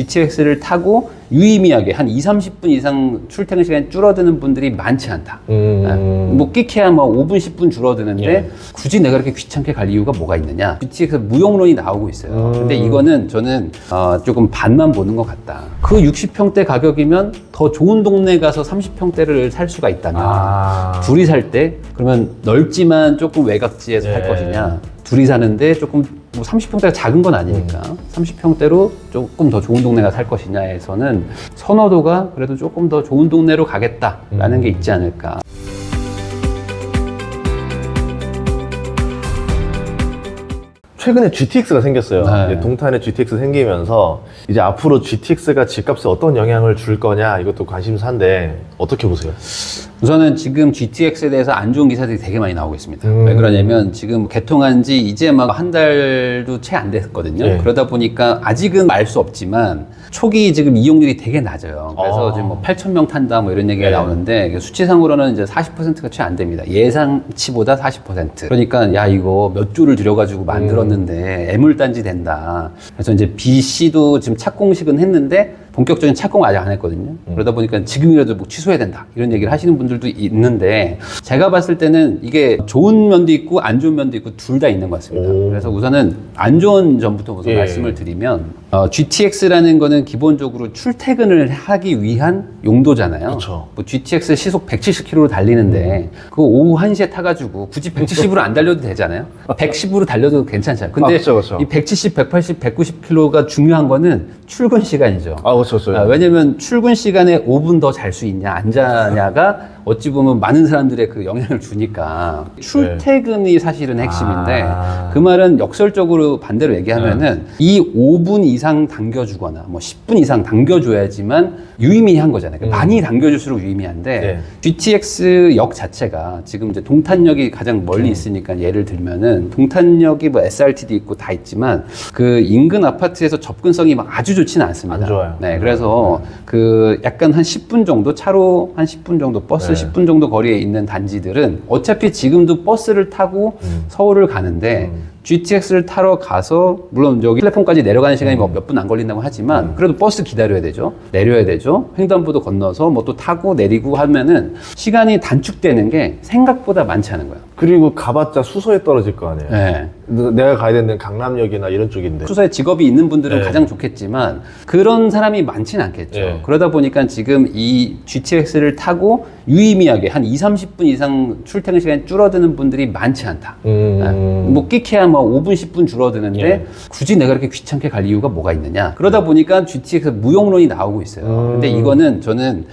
GTX를 타고 유의미하게 한 20-30분 이상 출퇴근 시간이 줄어드는 분들이 많지 않다. 뭐 끼케야 뭐 5분, 10분 줄어드는데 예. 굳이 내가 그렇게 귀찮게 갈 이유가 뭐가 있느냐. GTX 무용론이 나오고 있어요. 근데 이거는 저는 조금 반만 보는 것 같다. 그 60평대 가격이면 더 좋은 동네 가서 30평대를 살 수가 있다면 둘이 살 때 그러면 넓지만 조금 외곽지에서 살 것이냐, 둘이 사는데 조금 뭐 30평대가 작은 건 아니니까 30평대로 조금 더 좋은 동네가 살 것이냐에서는 선호도가 그래도 조금 더 좋은 동네로 가겠다라는 게 있지 않을까. 최근에 GTX가 생겼어요. 네. 이제 동탄에 GTX 생기면서 이제 앞으로 GTX가 집값에 어떤 영향을 줄 거냐 이것도 관심사인데 어떻게 보세요? 우선은 지금 GTX에 대해서 안 좋은 기사들이 되게 많이 나오고 있습니다. 왜 그러냐면 지금 개통한 지 이제 막 한 달도 채 안 됐거든요. 네. 그러다 보니까 아직은 알 수 없지만 초기 지금 이용률이 되게 낮아요. 그래서 지금 뭐 8,000명 탄다 뭐 이런 얘기가 네. 나오는데 수치상으로는 이제 40%가 채 안 됩니다. 예상치보다 40%. 그러니까 야 이거 몇 조를 들여가지고 만들었는데 애물단지 된다. 그래서 이제 BC도 지금 착공식은 했는데 본격적인 착공 아직 안 했거든요. 그러다 보니까 지금이라도 뭐 취소해야 된다 이런 얘기를 하시는 분들도 있는데 제가 봤을 때는 이게 좋은 면도 있고 안 좋은 면도 있고 둘 다 있는 것 같습니다. 그래서 우선은 안 좋은 점부터 우선 말씀을 드리면 GTX라는 거는 기본적으로 출퇴근을 하기 위한 용도잖아요. 그쵸. 뭐 GTX 시속 170km로 달리는데 그거 오후 1시에 타가지고 굳이 170으로 안 달려도 되잖아요. 110으로 달려도 괜찮잖아요. 근데 그쵸. 이 170, 180, 190km가 중요한 거는 출근 시간이죠. 그렇죠. 왜냐면 출근 시간에 5분 더 잘 수 있냐 안 자냐가 어찌 보면 많은 사람들의 그 영향을 주니까 출퇴근이 사실은 핵심인데 그 말은 역설적으로 반대로 얘기하면은 이 5분 이상 당겨주거나 뭐 10분 이상 당겨줘야지만 유의미한 거잖아요. 그러니까 많이 당겨줄수록 유의미한데 GTX 역 자체가 지금 이제 동탄역이 가장 멀리 있으니까 예를 들면은 동탄역이 뭐 SRT도 있고 다 있지만 그 인근 아파트에서 접근성이 막 아주 좋지는 않습니다. 안 좋아요. 네, 그래서 그 약간 한 10분 정도 차로 한 10분 정도 버스 10분 정도 거리에 있는 단지들은 어차피 지금도 버스를 타고 서울을 가는데 GTX를 타러 가서 물론 여기 플랫폼까지 내려가는 시간이 뭐 몇 분 안 걸린다고 하지만 그래도 버스 기다려야 되죠. 내려야 되죠. 횡단보도 건너서 뭐 또 타고 내리고 하면은 시간이 단축되는 게 생각보다 많지 않은 거예요. 그리고 가봤자 수서에 떨어질 거 아니에요. 네. 내가 가야 되는 강남역이나 이런 쪽인데. 수서에 직업이 있는 분들은 가장 좋겠지만 그런 사람이 많지는 않겠죠. 그러다 보니까 지금 이 GTX를 타고 유의미하게 한 20-30분 이상 출퇴근 시간이 줄어드는 분들이 많지 않다. 뭐 끼케야 뭐 5분, 10분 줄어드는데 굳이 내가 그렇게 귀찮게 갈 이유가 뭐가 있느냐. 그러다 보니까 GTX 무용론이 나오고 있어요. 근데 이거는 저는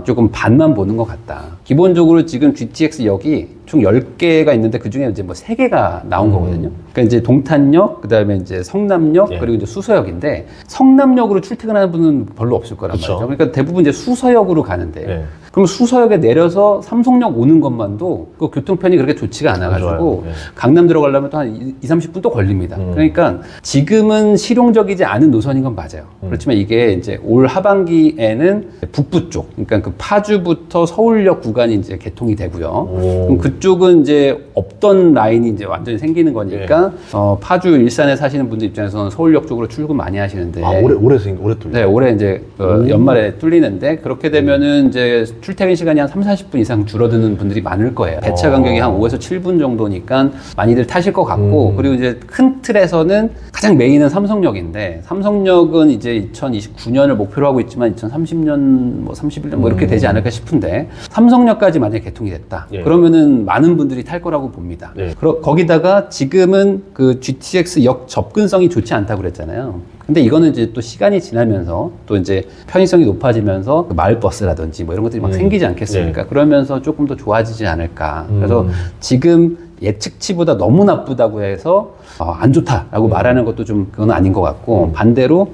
조금 반만 보는 것 같다. 기본적으로 지금 GTX 역이 총 10개가 있는데 그 중에 이제 뭐 3개가 나온 거거든요. 그러니까 이제 동탄역, 그 다음에 이제 성남역, 그리고 이제 수서역인데 성남역으로 출퇴근하는 분은 별로 없을 거란 말이죠. 그러니까 대부분 이제 수서역으로 가는데 그럼 수서역에 내려서 삼성역 오는 것만도 그 교통편이 그렇게 좋지가 않아가지고 강남 들어가려면 또 한 20-30분 또 걸립니다. 그러니까 지금은 실용적이지 않은 노선인 건 맞아요. 그렇지만 이게 이제 올 하반기에는 북부 쪽, 그러니까 그 파주부터 서울역 구간이 이제 개통이 되고요. 그럼 그쪽은 이제 없던 라인이 이제 완전히 생기는 거니까 파주 일산에 사시는 분들 입장에서는 서울역 쪽으로 출근 많이 하시는데 올해 뚫려. 네, 올해 이제 연말에 뚫리는데 그렇게 되면은 이제 출퇴근 시간이 한 30-40분 이상 줄어드는 분들이 많을 거예요. 배차 간격이 한 5에서 7분 정도니까 많이들 타실 것 같고 그리고 이제 큰 틀에서는 가장 메인은 삼성역인데 삼성역은 이제 2029년을 목표로 하고 있지만 2030년 뭐 31년 뭐 이렇게 되지 않을까 싶은데 삼성역까지 만약에 개통이 됐다. 그러면은 많은 분들이 탈 거라고 봅니다. 거기다가 지금은 그 GTX 역 접근성이 좋지 않다고 그랬잖아요. 근데 이거는 이제 또 시간이 지나면서 또 이제 편의성이 높아지면서 그 마을버스라든지 뭐 이런 것들이 막 생기지 않겠습니까? 그러면서 조금 더 좋아지지 않을까. 그래서 지금 예측치보다 너무 나쁘다고 해서 안 좋다라고 말하는 것도 좀 그건 아닌 것 같고 반대로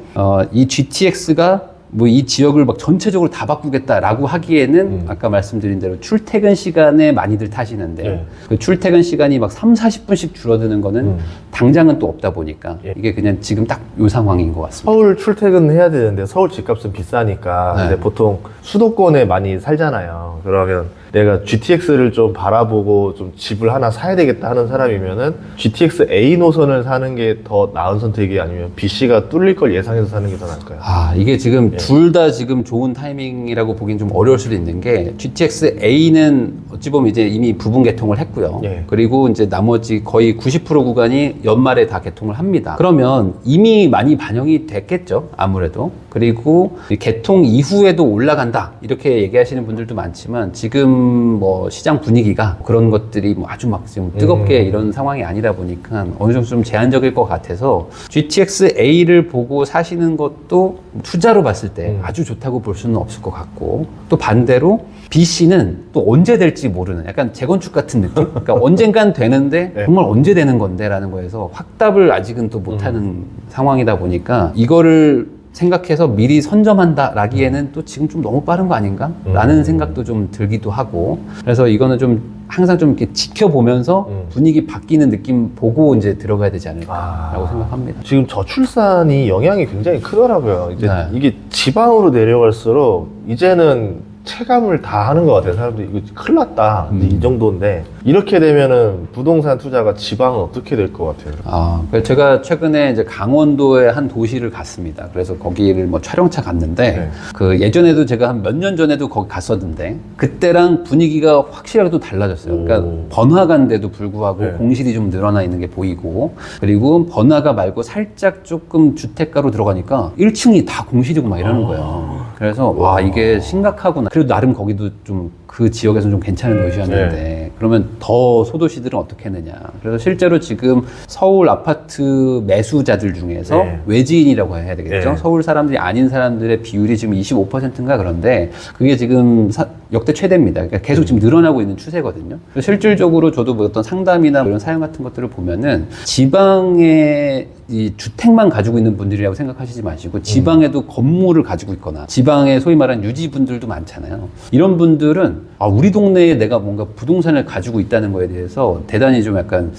이 GTX가 뭐 이 지역을 막 전체적으로 다 바꾸겠다라고 하기에는 아까 말씀드린 대로 출퇴근 시간에 많이들 타시는데 그 출퇴근 시간이 막 30-40분씩 줄어드는 거는 당장은 또 없다 보니까 이게 그냥 지금 딱 요 상황인 것 같습니다. 서울 출퇴근해야 되는데 서울 집값은 비싸니까 이제 보통 수도권에 많이 살잖아요. 그러면 내가 GTX를 좀 바라보고 좀 집을 하나 사야 되겠다 하는 사람이면은 GTX A 노선을 사는 게 더 나은 선택이 아니면 BC가 뚫릴 걸 예상해서 사는 게 더 나을까요? 이게 지금 둘 다 지금 좋은 타이밍이라고 보긴 좀 어려울 수도 있는 게 GTX A는 어찌 보면 이제 이미 부분 개통을 했고요. 예. 그리고 이제 나머지 거의 90% 구간이 연말에 다 개통을 합니다. 그러면 이미 많이 반영이 됐겠죠. 아무래도. 그리고 이 개통 이후에도 올라간다. 이렇게 얘기하시는 분들도 많지만 지금 뭐 시장 분위기가 그런 것들이 뭐 아주 막 지금 뜨겁게 이런 상황이 아니다 보니까 어느 정도 좀 제한적일 것 같아서 GTX A를 보고 사시는 것도 투자로 봤을 때 아주 좋다고 볼 수는 없을 것 같고 또 반대로 BC는 또 언제 될지 모르는 약간 재건축 같은 느낌? 그러니까 언젠간 되는데 네. 정말 언제 되는 건데 라는 거에서 확답을 아직은 또 못하는 상황이다 보니까 이거를 생각해서 미리 선점한다라기에는 또 지금 좀 너무 빠른 거 아닌가? 라는 생각도 좀 들기도 하고 그래서 이거는 좀 항상 좀 이렇게 지켜보면서 분위기 바뀌는 느낌 보고 이제 들어가야 되지 않을까라고 생각합니다. 지금 저출산이 영향이 굉장히 크더라고요. 이제 네. 이게 지방으로 내려갈수록 이제는 체감을 다 하는 것 같아요. 사람들이 이거 큰일 났다. 이 정도인데 이렇게 되면은 부동산 투자가 지방은 어떻게 될 것 같아요? 그래서 제가 최근에 이제 강원도의 한 도시를 갔습니다. 그래서 거기를 뭐 촬영차 갔는데 네. 그 예전에도 제가 한 몇 년 전에도 거기 갔었는데 그때랑 분위기가 확실하게 또 달라졌어요. 그러니까 번화가인데도 불구하고 네. 공실이 좀 늘어나 있는 게 보이고 그리고 번화가 말고 살짝 조금 주택가로 들어가니까 1층이 다 공실이고 막 이러는 거예요. 그래서 와 이게 심각하구나. 그래도 나름 거기도 좀 그 지역에서는 좀 괜찮은 도시였는데 그러면 더 소도시들은 어떻게 했느냐. 그래서 실제로 지금 서울 아파트 매수자들 중에서 네. 외지인이라고 해야 되겠죠. 네. 서울 사람들이 아닌 사람들의 비율이 지금 25%인가 그런데 그게 지금 역대 최대입니다. 그러니까 계속 지금 늘어나고 있는 추세거든요. 그래서 실질적으로 저도 뭐 어떤 상담이나 이런 사연 같은 것들을 보면은 지방에 이 주택만 가지고 있는 분들이라고 생각하시지 마시고 지방에도 건물을 가지고 있거나 지방에 소위 말하는 유지분들도 많잖아요. 이런 분들은 우리 동네에 내가 뭔가 부동산을 가지고 있다는 거에 대해서 대단히 좀 약간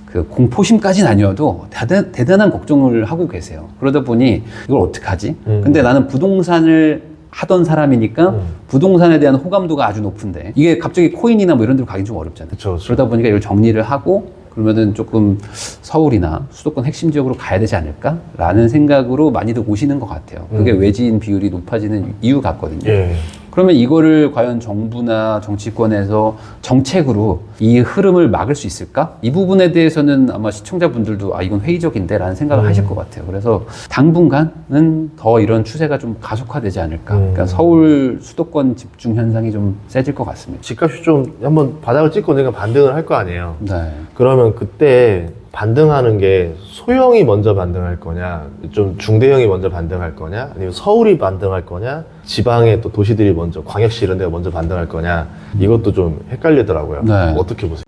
그 공포심까지는 아니어도 대단한 걱정을 하고 계세요. 그러다 보니 이걸 어떡하지? 근데 나는 부동산을 하던 사람이니까 부동산에 대한 호감도가 아주 높은데 이게 갑자기 코인이나 뭐 이런 데로 가긴 좀 어렵잖아요. 그쵸. 그러다 보니까 이걸 정리를 하고 그러면은 조금 서울이나 수도권 핵심 지역으로 가야 되지 않을까? 라는 생각으로 많이들 오시는 것 같아요. 그게 외지인 비율이 높아지는 이유 같거든요. 예. 그러면 이거를 과연 정부나 정치권에서 정책으로 이 흐름을 막을 수 있을까? 이 부분에 대해서는 아마 시청자분들도 이건 회의적인데 라는 생각을 하실 것 같아요. 그래서 당분간은 더 이런 추세가 좀 가속화되지 않을까. 그러니까 서울 수도권 집중 현상이 좀 세질 것 같습니다. 집값이 좀 한번 바닥을 찍고 내가 반등을 할 거 아니에요. 네. 그러면 그때 반등하는 게 소형이 먼저 반등할 거냐, 좀 중대형이 먼저 반등할 거냐, 아니면 서울이 반등할 거냐, 지방의 또 도시들이 먼저, 광역시 이런 데가 먼저 반등할 거냐, 이것도 좀 헷갈리더라고요. 네. 어떻게 보세요?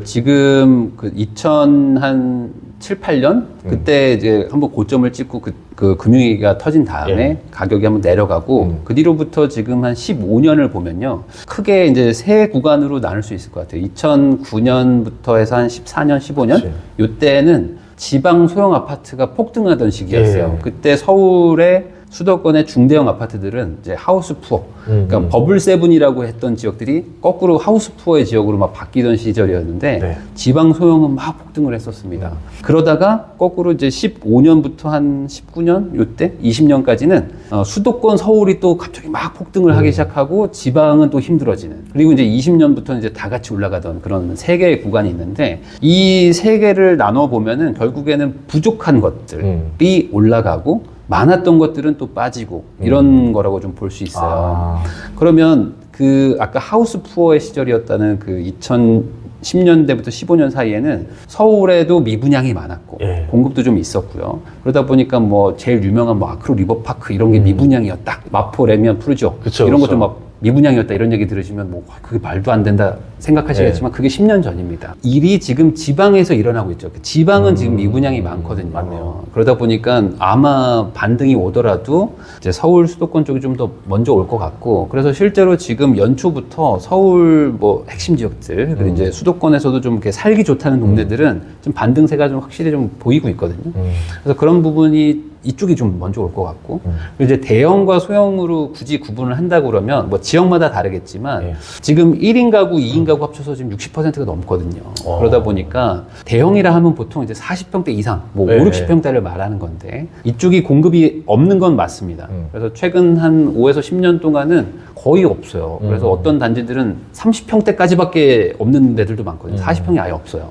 지금 2007, 8년? 그때 이제 한번 고점을 찍고 그 금융위기가 터진 다음에 예. 가격이 한번 내려가고 그 뒤로부터 지금 한 15년을 보면요. 크게 이제 세 구간으로 나눌 수 있을 것 같아요. 2009년부터 해서 한 14년, 15년? 그치. 요때는 지방 소형 아파트가 폭등하던 시기였어요. 예. 그때 서울의 수도권의 중대형 아파트들은 이제 하우스 푸어, 그러니까 버블 세븐이라고 했던 지역들이 거꾸로 하우스 푸어의 지역으로 막 바뀌던 시절이었는데 네. 지방 소형은 막 폭등을 했었습니다. 그러다가 거꾸로 이제 15년부터 한 19년 요때 20년까지는 수도권 서울이 또 갑자기 막 폭등을 하기 시작하고 지방은 또 힘들어지는. 그리고 이제 20년부터는 이제 다 같이 올라가던 그런 세 개의 구간이 있는데 이 세 개를 나눠 보면은 결국에는 부족한 것들이 올라가고 많았던 것들은 또 빠지고 이런 거라고 좀 볼 수 있어요. 그러면 아까 하우스 푸어의 시절이었다는 그 2010년대부터 15년 사이에는 서울에도 미분양이 많았고 예. 공급도 좀 있었고요. 그러다 보니까 뭐 제일 유명한 뭐 아크로 리버파크 이런 게 미분양이었다. 마포, 레미안, 푸르지오 그쵸, 이런 그쵸. 것도 막 미분양이었다 이런 얘기 들으시면 뭐 그게 말도 안 된다 생각하시겠지만 그게 10년 전입니다. 일이 지금 지방에서 일어나고 있죠. 지방은 지금 미분양이 많거든요. 맞네요. 그러다 보니까 아마 반등이 오더라도 이제 서울 수도권 쪽이 좀 더 먼저 올 것 같고, 그래서 실제로 지금 연초부터 서울 뭐 핵심 지역들 그리고 이제 수도권에서도 좀 이렇게 살기 좋다는 동네들은 좀 반등세가 좀 확실히 좀 보이고 있거든요. 그래서 그런 부분이 이쪽이 좀 먼저 올 것 같고, 그리고 이제 대형과 소형으로 굳이 구분을 한다고 그러면 뭐 지역마다 다르겠지만 지금 1인 가구, 2인 가구 합쳐서 지금 60%가 넘거든요. 그러다 보니까 대형이라 하면 보통 이제 40평대 이상, 뭐 5, 60평대를 말하는 건데 이쪽이 공급이 없는 건 맞습니다. 그래서 최근 한 5에서 10년 동안은 거의 없어요. 그래서 어떤 단지들은 30평대까지밖에 없는 데들도 많거든요. 40평이 아예 없어요.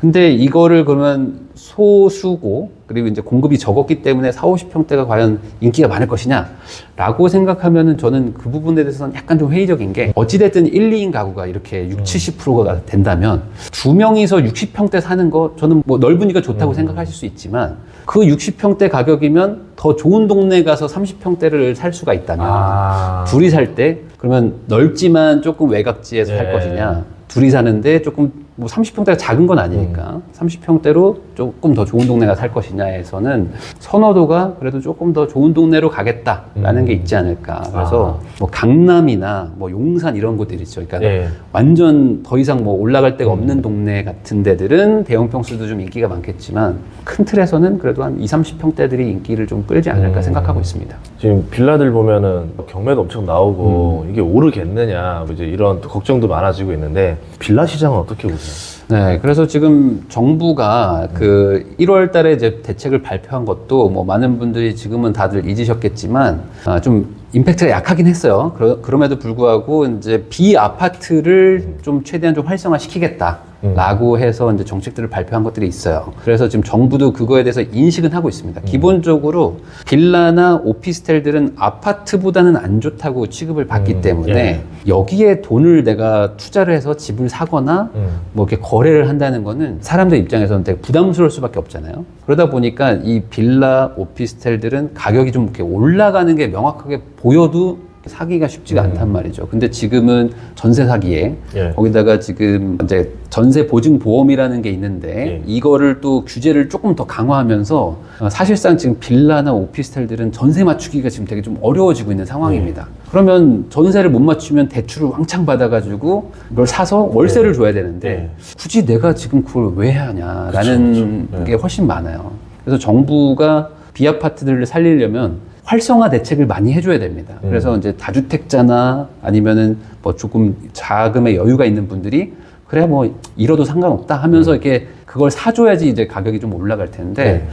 근데 이거를 그러면 소수고 그리고 이제 공급이 적었기 때문에 40, 50평대가 과연 인기가 많을 것이냐 라고 생각하면은 저는 그 부분에 대해서는 약간 좀 회의적인 게, 어찌됐든 1, 2인 가구가 이렇게 60, 70%가 된다면 2명이서 60평대 사는 거 저는 뭐 넓으니까 좋다고 생각하실 수 있지만, 그 60평대 가격이면 더 좋은 동네 가서 30평대를 살 수가 있다면 둘이 살 때 그러면 넓지만 조금 외곽지에서 살 것이냐, 둘이 사는데 조금 뭐 30평대가 작은 건 아니니까 30평대로 조금 더 좋은 동네가 살 것이냐에서는 선호도가 그래도 조금 더 좋은 동네로 가겠다라는 게 있지 않을까. 그래서 뭐 강남이나 뭐 용산 이런 곳들 있죠. 그러니까 완전 더 이상 뭐 올라갈 데가 없는 동네 같은 데들은 대형 평수도 좀 인기가 많겠지만 큰 틀에서는 그래도 한 20, 30평대들이 인기를 좀 끌지 않을까 생각하고 있습니다. 지금 빌라들 보면은 경매도 엄청 나오고 이게 오르겠느냐 이제 이런 또 걱정도 많아지고 있는데, 빌라 시장은 어떻게 보세요? 네, 그래서 지금 정부가 그 1월 달에 이제 대책을 발표한 것도 뭐 많은 분들이 지금은 다들 잊으셨겠지만 좀 임팩트가 약하긴 했어요. 그럼에도 불구하고 이제 비아파트를 좀 최대한 좀 활성화 시키겠다. 라고 해서 이제 정책들을 발표한 것들이 있어요. 그래서 지금 정부도 그거에 대해서 인식은 하고 있습니다. 기본적으로 빌라나 오피스텔들은 아파트보다는 안 좋다고 취급을 받기 때문에 여기에 돈을 내가 투자를 해서 집을 사거나 뭐 이렇게 거래를 한다는 거는 사람들 입장에서는 되게 부담스러울 수밖에 없잖아요. 그러다 보니까 이 빌라, 오피스텔들은 가격이 좀 이렇게 올라가는 게 명확하게 보여도 사기가 쉽지가 않단 말이죠. 근데 지금은 전세 사기에 거기다가 지금 이제 전세 보증 보험이라는 게 있는데 이거를 또 규제를 조금 더 강화하면서 사실상 지금 빌라나 오피스텔들은 전세 맞추기가 지금 되게 좀 어려워지고 있는 상황입니다. 그러면 전세를 못 맞추면 대출을 왕창 받아가지고 이걸 사서 월세를 줘야 되는데 굳이 내가 지금 그걸 왜 하냐라는 게 훨씬 많아요. 그래서 정부가 비아파트들을 살리려면 활성화 대책을 많이 해줘야 됩니다. 그래서 이제 다주택자나 아니면은 뭐 조금 자금의 여유가 있는 분들이 그래 뭐 잃어도 상관없다 하면서 이렇게 그걸 사줘야지 이제 가격이 좀 올라갈 텐데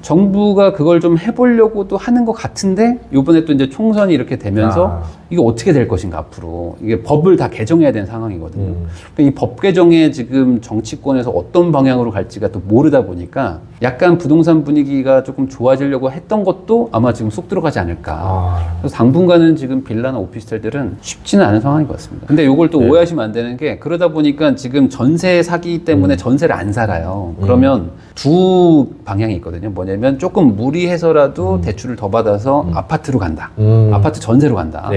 정부가 그걸 좀 해보려고도 하는 것 같은데 요번에 또 이제 총선이 이렇게 되면서 이게 어떻게 될 것인가 앞으로 이게 법을 다 개정해야 되는 상황이거든요. 이 법 개정에 지금 정치권에서 어떤 방향으로 갈지가 또 모르다 보니까 약간 부동산 분위기가 조금 좋아지려고 했던 것도 아마 지금 쏙 들어가지 않을까. 그래서 당분간은 지금 빌라나 오피스텔들은 쉽지는 않은 상황인 것 같습니다. 근데 이걸 또 오해하시면 안 되는 게, 그러다 보니까 지금 전세 사기 때문에 전세를 안 살아요. 그러면 두 방향이 있거든요. 뭐냐면 조금 무리해서라도 대출을 더 받아서 아파트로 간다. 아파트 전세로 간다.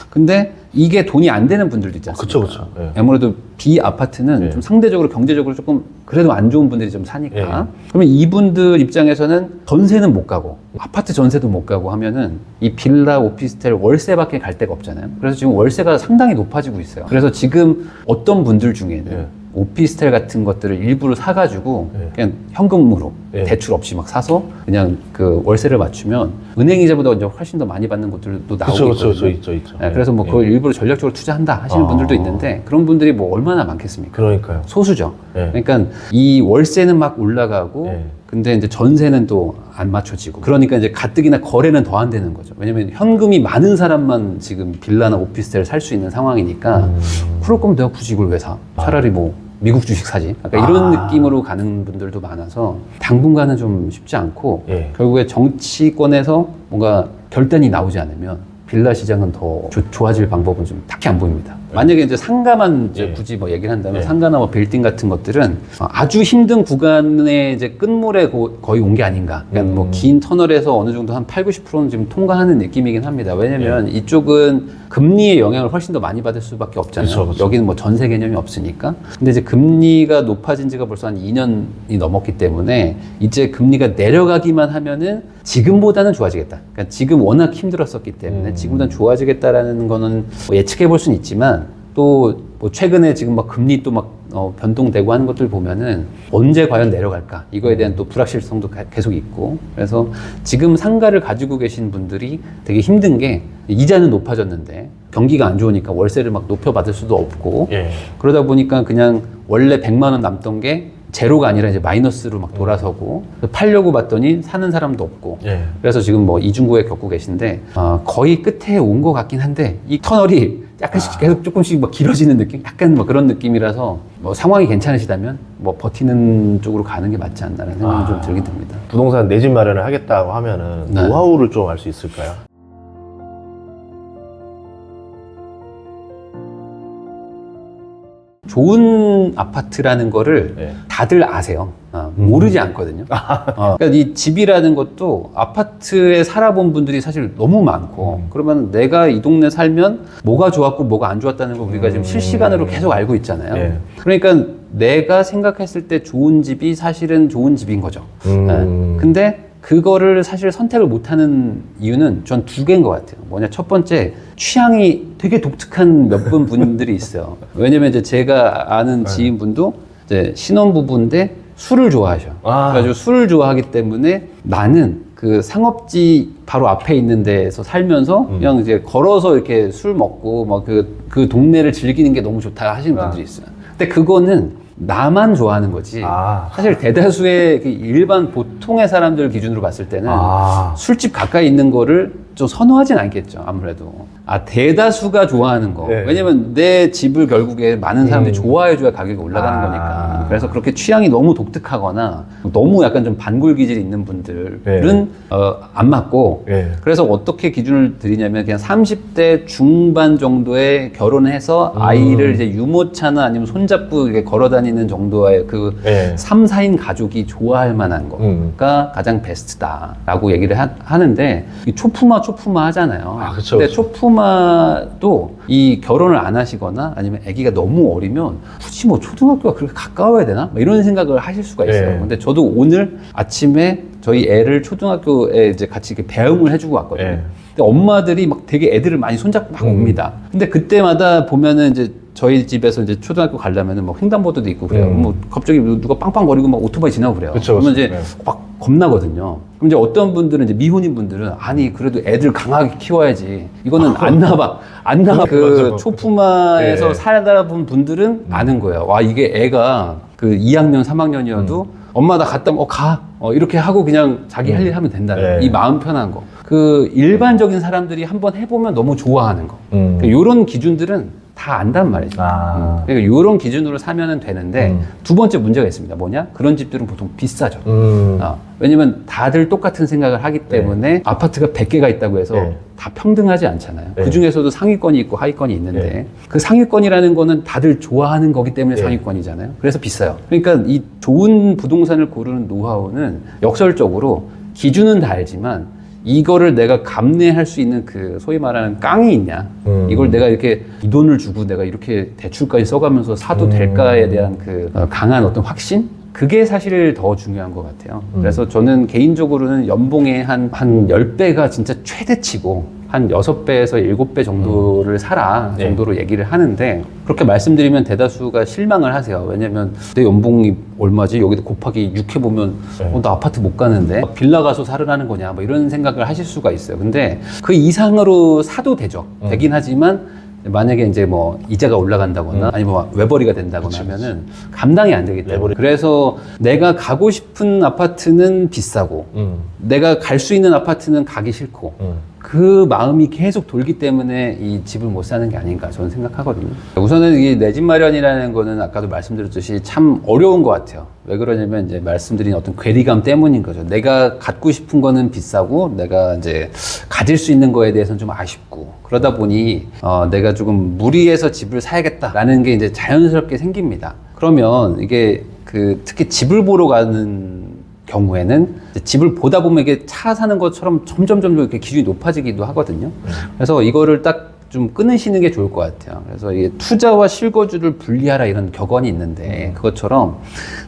근데 이게 돈이 안 되는 분들도 있지 않습니까? 그쵸. 아무래도 비아파트는 좀 상대적으로 경제적으로 조금 그래도 안 좋은 분들이 좀 사니까 그러면 이분들 입장에서는 전세는 못 가고 아파트 전세도 못 가고 하면은 이 빌라, 오피스텔 월세밖에 갈 데가 없잖아요. 그래서 지금 월세가 상당히 높아지고 있어요. 그래서 지금 어떤 분들 중에는 오피스텔 같은 것들을 일부러 사가지고 그냥 현금으로 대출 없이 막 사서 그냥 그 월세를 맞추면 은행 이자보다 이제 훨씬 더 많이 받는 곳들도 나오고 있거든요. 있죠. 그래서 뭐 그걸 일부러 전략적으로 투자한다 하시는 분들도 있는데 그런 분들이 뭐 얼마나 많겠습니까? 그러니까요. 소수죠. 그러니까 이 월세는 막 올라가고 근데 이제 전세는 또 안 맞춰지고 그러니까 이제 가뜩이나 거래는 더 안 되는 거죠. 왜냐면 현금이 많은 사람만 지금 빌라나 오피스텔을 살 수 있는 상황이니까 그럴 거면 내가 굳이 이걸 왜 사? 차라리 뭐 미국 주식 사지. 약간 이런 느낌으로 가는 분들도 많아서 당분간은 좀 쉽지 않고 결국에 정치권에서 뭔가 결단이 나오지 않으면 빌라 시장은 더 좋아질 방법은 좀 딱히 안 보입니다. 만약에 이제 상가만 이제 예. 굳이 뭐 얘기를 한다면 예. 상가나 뭐 빌딩 같은 것들은 아주 힘든 구간에 이제 끝물에 거의 온 게 아닌가. 그러니까 뭐 긴 터널에서 어느 정도 한 8, 90%는 지금 통과하는 느낌이긴 합니다. 왜냐면 이쪽은 금리의 영향을 훨씬 더 많이 받을 수밖에 없잖아요. 그쵸, 그쵸. 여기는 뭐 전세 개념이 없으니까. 근데 이제 금리가 높아진 지가 벌써 한 2년이 넘었기 때문에 이제 금리가 내려가기만 하면은 지금보다는 좋아지겠다. 그러니까 지금 워낙 힘들었었기 때문에 지금보다는 좋아지겠다라는 거는 뭐 예측해 볼 수는 있지만 또 뭐 최근에 지금 막 금리 또 막 변동되고 하는 것들 보면은 언제 과연 내려갈까? 이거에 대한 또 불확실성도 계속 있고. 그래서 지금 상가를 가지고 계신 분들이 되게 힘든 게 이자는 높아졌는데 경기가 안 좋으니까 월세를 막 높여받을 수도 없고 예. 그러다 보니까 그냥 원래 100만 원 남던 게 제로가 아니라 이제 마이너스로 막 돌아서고 팔려고 봤더니 사는 사람도 없고 예. 그래서 지금 뭐 이중고에 겪고 계신데 거의 끝에 온 것 같긴 한데 이 터널이 약간씩 계속 조금씩 뭐 길어지는 느낌? 약간 뭐 그런 느낌이라서 뭐 상황이 괜찮으시다면 뭐 버티는 쪽으로 가는 게 맞지 않나라는 생각이 좀 들긴 듭니다. 부동산 내 집 마련을 하겠다고 하면은 네. 노하우를 좀 알 수 있을까요? 좋은 아파트라는 거를 네. 다들 아세요. 모르지 않거든요. 그러니까 이 집이라는 것도 아파트에 살아본 분들이 사실 너무 많고 그러면 내가 이 동네 살면 뭐가 좋았고 뭐가 안 좋았다는 걸 우리가 지금 실시간으로 계속 알고 있잖아요. 네. 그러니까 내가 생각했을 때 좋은 집이 사실은 좋은 집인 거죠. 네. 근데 그거를 사실 선택을 못하는 이유는 전 두 개인 것 같아요. 뭐냐, 첫 번째, 취향이 되게 독특한 몇 분 분들이 있어요. 왜냐면 이제 제가 아는 지인분도 이제 신혼부부인데 술을 좋아하셔. 그래가지고 술을 좋아하기 때문에 나는 그 상업지 바로 앞에 있는 데에서 살면서 그냥 이제 걸어서 이렇게 술 먹고 막 그 동네를 즐기는 게 너무 좋다 하시는 분들이 있어요. 근데 그거는 나만 좋아하는 거지. 사실 대다수의 그 일반 보통의 사람들 기준으로 봤을 때는 술집 가까이 있는 거를 좀 선호하진 않겠죠, 아무래도. 대다수가 좋아하는 거. 네. 왜냐면 내 집을 결국에 많은 사람들이 좋아해줘야 가격이 올라가는 거니까. 그래서 그렇게 취향이 너무 독특하거나 너무 약간 좀 반골 기질이 있는 분들은 네. 안 맞고. 네. 그래서 어떻게 기준을 드리냐면 그냥 30대 중반 정도에 결혼해서 아이를 이제 유모차나 아니면 손잡고 이렇게 걸어 다니는 정도의 그 3, 4인 가족이 좋아할 만한 거가 가장 베스트다라고 얘기를 하는데 이 초푸마 하잖아요. 그쵸, 근데 그쵸. 초푸마도 이 결혼을 안 하시거나 아니면 아기가 너무 어리면 굳이 뭐 초등학교가 그렇게 가까워야 되나? 뭐 이런 생각을 하실 수가 있어요. 근데 저도 오늘 아침에 저희 애를 초등학교에 이제 같이 이렇게 배웅을 해주고 왔거든요. 근데 엄마들이 막 되게 애들을 많이 손잡고 막 옵니다. 근데 그때마다 보면은 이제 저희 집에서 이제 초등학교 가려면은 뭐 횡단보도도 있고 그래요. 뭐 갑자기 누가 빵빵거리고 막 오토바이 지나고 그래요. 그쵸, 그러면 그쵸. 이제 막 겁나거든요. 그럼 이제 어떤 분들은 이제 미혼인 분들은 아니 그래도 애들 강하게 키워야지. 이거는 안 나와. 그 맞아. 초푸마에서 살다 본 분들은 아는 거예요. 와, 이게 애가 그 2학년, 3학년이어도 엄마 나 갔다 가. 이렇게 하고 그냥 자기 할 일 하면 된다. 이 마음 편한 거. 그 일반적인 사람들이 한번 해보면 너무 좋아하는 거. 그러니까 이런 기준들은 다 안단 말이죠. 그러니까 이런 기준으로 사면은 되는데 두 번째 문제가 있습니다. 뭐냐? 그런 집들은 보통 비싸죠. 왜냐면 다들 똑같은 생각을 하기 때문에 아파트가 100개가 있다고 해서 다 평등하지 않잖아요. 그 중에서도 상위권이 있고 하위권이 있는데 그 상위권이라는 거는 다들 좋아하는 거기 때문에 상위권이잖아요. 그래서 비싸요. 그러니까 이 좋은 부동산을 고르는 노하우는 역설적으로 기준은 다 알지만 이거를 내가 감내할 수 있는 그 소위 말하는 깡이 있냐, 이걸 내가 이렇게 이 돈을 주고 내가 이렇게 대출까지 써가면서 사도 될까에 대한 그 강한 어떤 확신? 그게 사실 더 중요한 것 같아요. 그래서 저는 개인적으로는 연봉의 한 10배가 진짜 최대치고 한 6배에서 7배 정도를 사라 정도로 얘기를 하는데 그렇게 말씀드리면 대다수가 실망을 하세요. 왜냐면 내 연봉이 얼마지? 여기다 곱하기 6 해보면 나 아파트 못 가는데 빌라 가서 살으라는 거냐 뭐 이런 생각을 하실 수가 있어요. 근데 그 이상으로 사도 되죠. 되긴 하지만 만약에 이제 뭐 이자가 올라간다거나 아니면 뭐 외벌이가 된다거나 하면은 감당이 안 되기 때문에 그래서 내가 가고 싶은 아파트는 비싸고 내가 갈 수 있는 아파트는 가기 싫고 그 마음이 계속 돌기 때문에 이 집을 못 사는 게 아닌가 저는 생각하거든요. 우선은 이 내 집 마련이라는 거는 아까도 말씀드렸듯이 참 어려운 것 같아요. 왜 그러냐면 이제 말씀드린 어떤 괴리감 때문인 거죠. 내가 갖고 싶은 거는 비싸고 내가 이제 가질 수 있는 거에 대해서는 좀 아쉽고 그러다 보니 내가 조금 무리해서 집을 사야겠다라는 게 이제 자연스럽게 생깁니다. 그러면 이게 특히 집을 보러 가는 경우에는 집을 보다 보면 이게 차 사는 것처럼 점점 이렇게 기준이 높아지기도 하거든요. 그래서 이거를 딱 좀 끊으시는 게 좋을 것 같아요. 그래서 이게 투자와 실거주를 분리하라 이런 격언이 있는데 그것처럼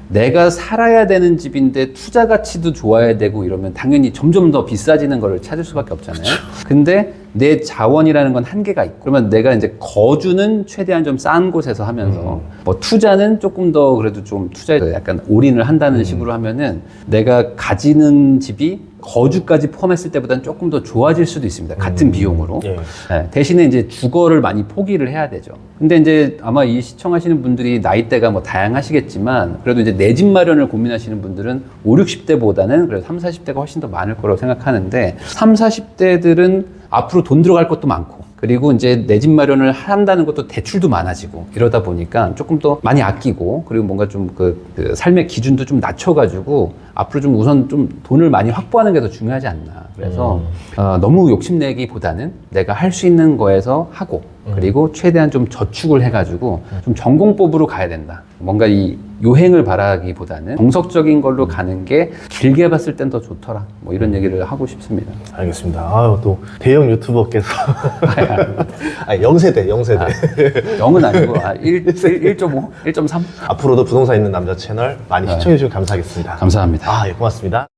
내가 살아야 되는 집인데 투자 가치도 좋아야 되고 이러면 당연히 점점 더 비싸지는 걸 찾을 수밖에 없잖아요. 근데 내 자원이라는 건 한계가 있고 그러면 내가 이제 거주는 최대한 좀 싼 곳에서 하면서 뭐 투자는 조금 더 그래도 좀 투자에 약간 올인을 한다는 식으로 하면은 내가 가지는 집이 거주까지 포함했을 때보다는 조금 더 좋아질 수도 있습니다. 같은 비용으로. 예. 네, 대신에 이제 주거를 많이 포기를 해야 되죠. 근데 이제 아마 이 시청하시는 분들이 나이대가 뭐 다양하시겠지만 그래도 이제 내 집 마련을 고민하시는 분들은 5, 60대보다는 그래도 3, 40대가 훨씬 더 많을 거라고 생각하는데 3, 40대들은 앞으로 돈 들어갈 것도 많고 그리고 이제 내 집 마련을 한다는 것도 대출도 많아지고 이러다 보니까 조금 더 많이 아끼고 그리고 뭔가 좀 그 삶의 기준도 좀 낮춰가지고 앞으로 좀 우선 좀 돈을 많이 확보하는 게 더 중요하지 않나. 그래서 너무 욕심내기보다는 내가 할 수 있는 거에서 하고 그리고 최대한 좀 저축을 해가지고 좀 전공법으로 가야 된다. 뭔가 이 요행을 바라기보다는 정석적인 걸로 가는 게 길게 봤을 땐 더 좋더라. 뭐 이런 얘기를 하고 싶습니다. 알겠습니다. 아유, 또 대형 유튜버께서. 영세대. 0은 아니고 1.5, 1.3? 앞으로도 부동산 있는 남자 채널 많이 시청해주시면 감사하겠습니다. 감사합니다. 아, 예, 고맙습니다.